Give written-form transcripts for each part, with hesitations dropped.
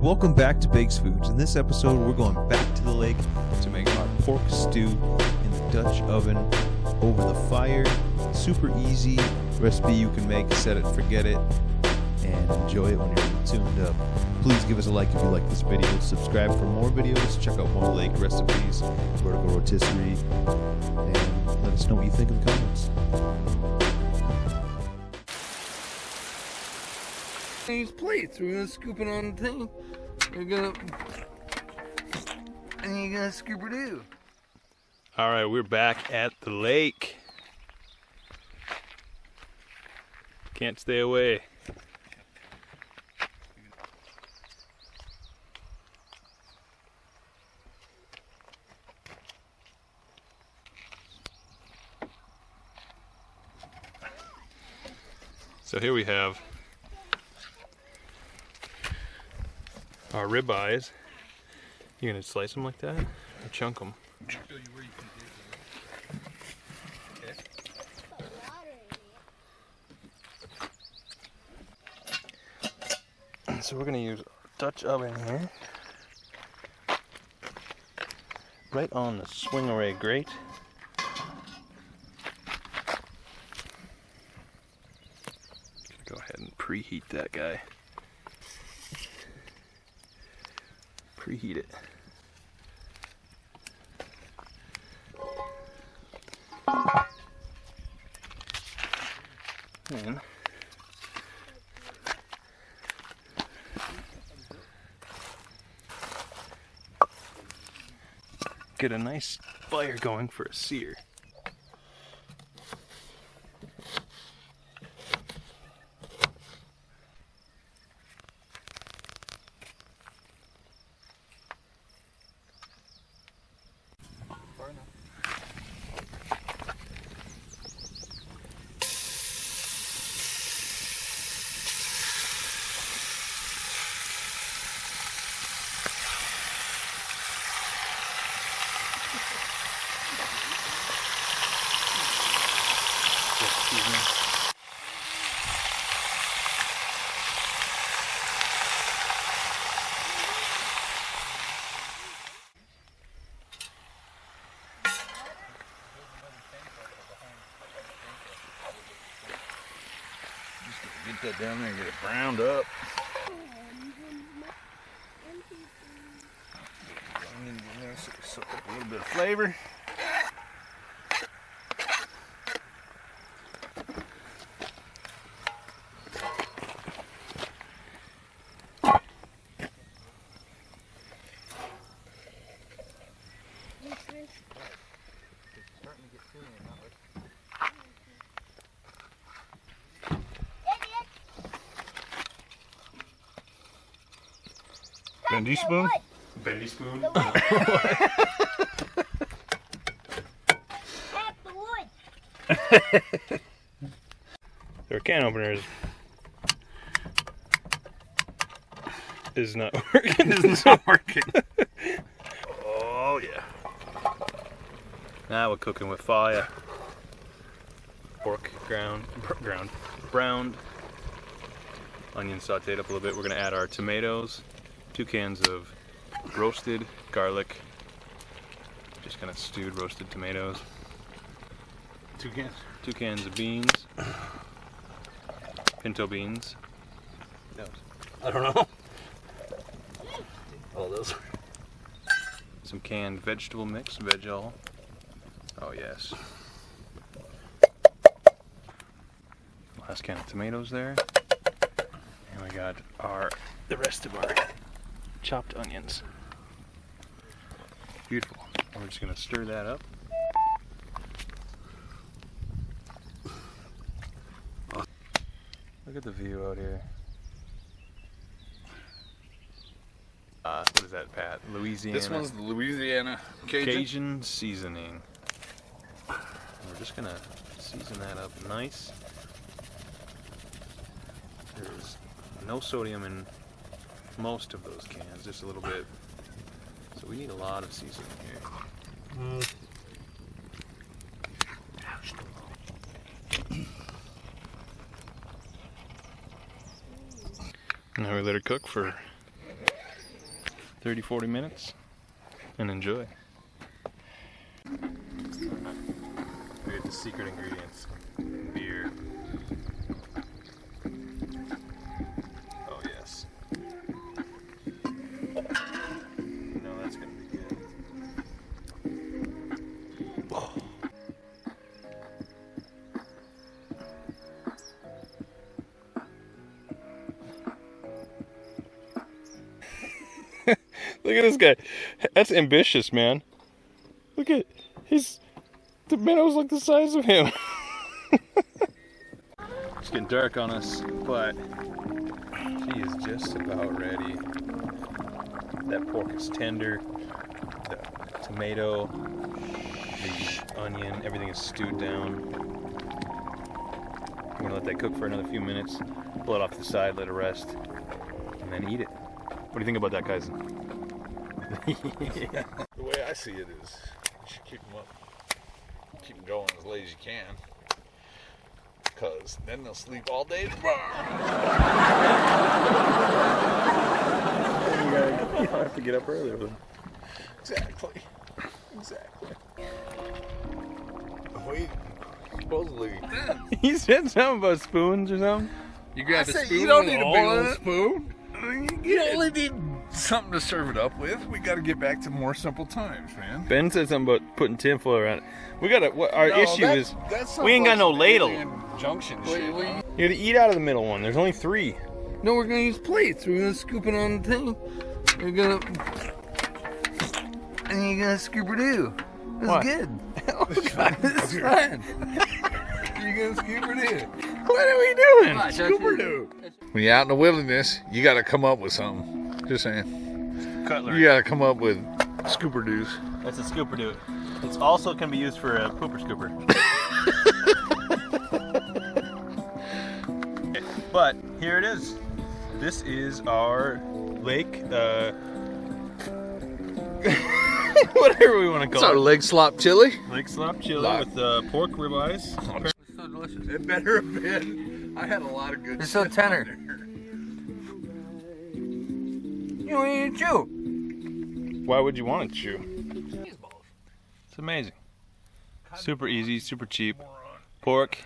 Welcome back to Bakes Foods. In this episode, we're going back to the lake to make our pork stew in the Dutch oven over the fire. Super easy recipe you can make, set it, forget it, and enjoy it when you're tuned up. Please give us a like if you like this video. Subscribe for more videos. Check out more lake recipes, vertical rotisserie, and let us know what you think in the comments. These plates, we're gonna scoop it on the thing. You're gonna scoop it too. All right, we're back at the lake. Can't stay away. So here we have our ribeyes. You're gonna slice them like that, or chunk them? So we're gonna use Dutch oven here, right on the swing array grate. Go ahead and preheat that guy. Preheat it. And get a nice fire going for a sear. Get that down there and get it browned up. Soak up a little bit of flavor. Bendy spoon? Bendy spoon? Their can openers is not working. It's not working. Oh yeah. Now we're cooking with fire. Pork browned. Onion sauteed up a little bit. We're gonna add our tomatoes. 2 cans of roasted garlic. Just kind of stewed roasted tomatoes. 2 cans? 2 cans of beans. Pinto beans. No. I don't know. All those. Some canned vegetable mix, veg all. Oh yes. Last can of tomatoes there. And we got the rest of our chopped onions. Beautiful. And we're just gonna stir that up. Look at the view out here. What is that, Pat? Louisiana. This one's the Louisiana Cajun seasoning. And we're just gonna season that up nice. There's no sodium in most of those cans, just a little bit. So we need a lot of seasoning here. Now we let it cook for 30-40 minutes and enjoy. We get the secret ingredients. Beer. Oh yes. No, that's gonna be good. Oh. Look at this guy. That's ambitious, man. Look at the minnows like the size of him. It's getting dark on us, but she is just about ready. That pork is tender. The tomato, the onion, everything is stewed down. I'm gonna let that cook for another few minutes. Pull it off to the side, let it rest, and then eat it. What do you think about that, Kaizen? The way I see it is, you should keep them up, keep them going as late as you can, because then they'll sleep all day at the bar. You don't have to get up early with them. Exactly. Wait, supposedly. He said something about spoons or something. You grab a spoon. You don't with need a all big in old it? spoon. You only need something to serve it up with. We got to get back to more simple times, man. Ben said something about putting tinfoil around it. We gotta. Our issue is that's we ain't got no ladle. Junction shit. You gotta eat out of the middle one. There's only 3. No, we're gonna use plates. We're gonna scoop it on the thing. We're gonna. And you're gonna scoop-a-doo. That's What? good. It's fine. You're gonna scoop-a-doo. What are we doing? Scooper-doo. When you're out in the wilderness, you got to come up with something. Just saying. Cutlery. You got to come up with scooper-doos. That's a scooper do. It's also can be used for a pooper scooper. Okay, but here it is. This is our lake. Whatever we want to It's call our it. leg slop chili. Lake slop chili Lot. with pork ribeyes. It's so delicious. It better have been. I had a lot of good It's so tender. You don't need to chew. Why would you want to chew? It's amazing. Super easy, super cheap. Pork.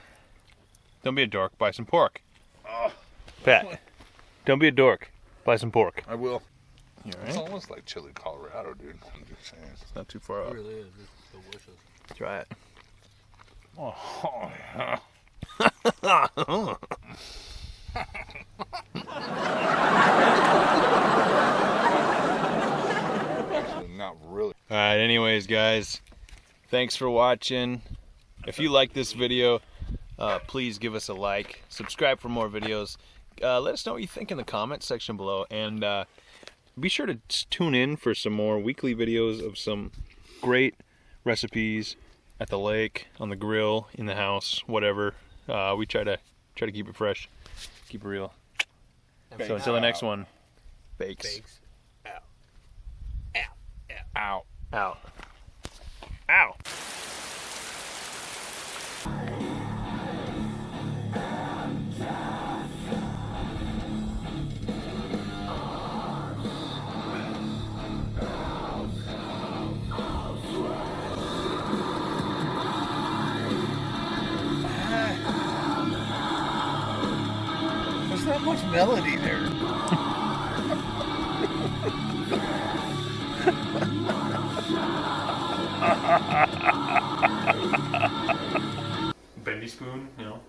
Don't be a dork. Buy some pork. Pat. Don't be a dork. Buy some pork. I will. You It's alright? almost like chili Colorado, dude. I'm just saying. It's not too far off. really is. It's delicious. Try it. Oh, yeah. Not really. Alright, anyways, guys. Thanks for watching. If you like this video, please give us a like. Subscribe for more videos. Let us know what you think in the comments section below. And be sure to tune in for some more weekly videos of some great recipes at the lake, on the grill, in the house, whatever. We try to keep it fresh, keep it real. So until the next one, bakes. Out. Out. Ow. There's not much melody there. Bendy spoon, you know.